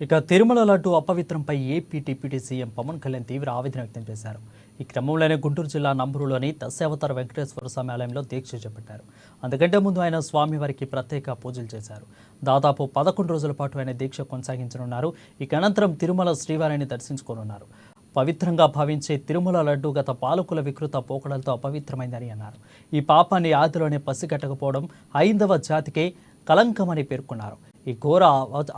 ఇక తిరుమల లడ్డు అపవిత్రంపై AP deputy CM Pawan Kalyan తీవ్ర ఆవేదన వ్యక్తం చేశారు. ఈ క్రమంలోనే గుంటూరు జిల్లా నంబూరులోని దశావతార వెంకటేశ్వర స్వామి ఆలయంలో దీక్ష చేపట్టారు. అందుకంటే ముందు ఆయన స్వామివారికి ప్రత్యేక పూజలు చేశారు. దాదాపు 11 రోజుల పాటు ఆయన దీక్ష కొనసాగించనున్నారు. ఇక అనంతరం తిరుమల శ్రీవారిని దర్శించుకోనున్నారు. పవిత్రంగా భావించే తిరుమల లడ్డు గత పాలకుల వికృత పోకడలతో అపవిత్రమైందని అన్నారు. ఈ పాపాన్ని ఆదిలోనే పసిగట్టకపోవడం హైందవ జాతికే కలంకమని పేర్కొన్నారు. ఈ ఘోర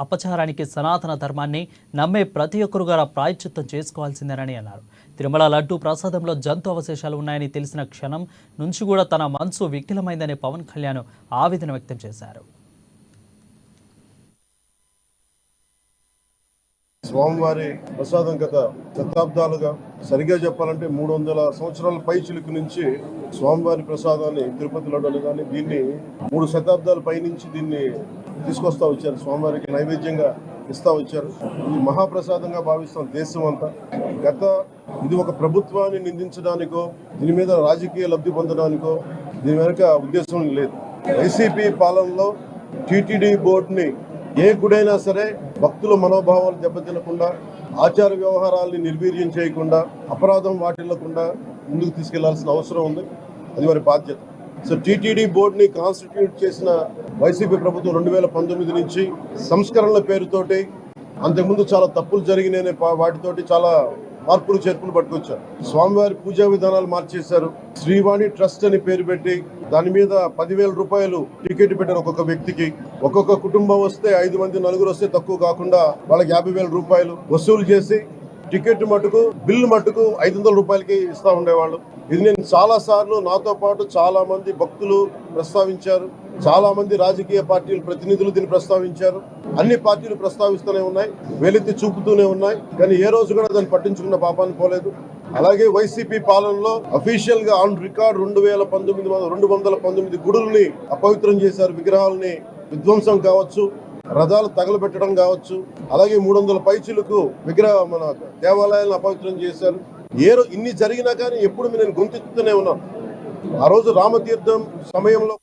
అపచారానికి సనాతన ధర్మాన్ని నమ్మే ప్రతి ఒక్కరు గల ప్రాయశ్చిత్తం చేసుకోవాల్సిందేనని అన్నారు. తిరుమల లడ్డు ప్రసాదంలో జంతు అవశేషాలు ఉన్నాయని తెలిసిన క్షణం నుంచి కూడా తన మనసు వికలమైందని పవన్ కళ్యాణ్ ఆవేదన వ్యక్తం చేశారు. స్వామివారి ప్రసాదం గత శతాబ్దాలుగా సరిగ్గా చెప్పాలంటే 300 సంవత్సరాల పై చిలుకు నుంచి స్వామివారి ప్రసాదాన్ని తిరుపతి లడ్డూలు కానీ దీన్ని 3 శతాబ్దాల పై నుంచి దీన్ని తీసుకొస్తా వచ్చారు. స్వామివారికి నైవేద్యంగా ఇస్తా వచ్చారు. ఇది మహాప్రసాదంగా భావిస్తాం దేశం అంతా. ఇది ఒక ప్రభుత్వాన్ని నిందించడానికో దీని మీద రాజకీయ లబ్ధి పొందడానికో దీని వెనుక ఉద్దేశం లేదు. వైసీపీ పాలనలో టీటీడీ బోర్డుని ఏ గుడైనా సరే భక్తుల మనోభావాలు దెబ్బతినకుండా, ఆచార వ్యవహారాల్ని నిర్వీర్యం చేయకుండా, అపరాధం వాటిల్లకుండా ముందుకు తీసుకెళ్లాల్సిన అవసరం ఉంది. అది వారి బాధ్యత. సో టీటీడీ బోర్డుని కాన్స్టిట్యూట్ చేసిన వైసీపీ ప్రభుత్వం 2019 నుంచి సంస్కరణల పేరుతోటి అంతకుముందు చాలా తప్పులు జరిగినాయనే వాటితోటి చాలా మార్పులు చేర్పులు పట్టుకొచ్చారు. స్వామివారి పూజా విధానాలు మార్చేశారు. శ్రీవాణి ట్రస్ట్ అని పేరు పెట్టి దాని మీద 10,000 రూపాయలు టికెట్ పెట్టారు. ఒక్కొక్క వ్యక్తికి, ఒక్కొక్క కుటుంబం వస్తే 5 మంది 4 వస్తే తక్కువ కాకుండా వాళ్ళకి 50,000 రూపాయలు వసూలు చేసి టికెట్ మటుకు బిల్లు మటుకు 500 రూపాయలకి ఇస్తా ఉండేవాళ్ళు. ఇది నేను చాలా సార్లు, నాతో పాటు చాలా మంది భక్తులు ప్రస్తావించారు. చాలా మంది రాజకీయ పార్టీల ప్రతినిధులు దీన్ని ప్రస్తావించారు. అన్ని పార్టీలు ప్రస్తావిస్తూనే ఉన్నాయి, వేలెత్తి చూపుతూనే ఉన్నాయి. కానీ ఏ రోజు కూడా దాన్ని పట్టించుకున్న పాపాన్ని పోలేదు. అలాగే వైసీపీ పాలనలో అఫీషియల్ గా ఆన్ రికార్డ్ 219 గుడుల్ని అపవిత్రం చేశారు. విగ్రహాలని విధ్వంసం కావచ్చు, రథాలు తగలబెట్టడం కావచ్చు, అలాగే 300 పైచిలకు మన దేవాలయాలను అపవిత్రం చేశారు. ఇన్ని జరిగినా కానీ ఎప్పుడు నేను గొంతెత్తుతూనే ఉన్నాను. ఆ రోజు రామతీర్థం సమయంలో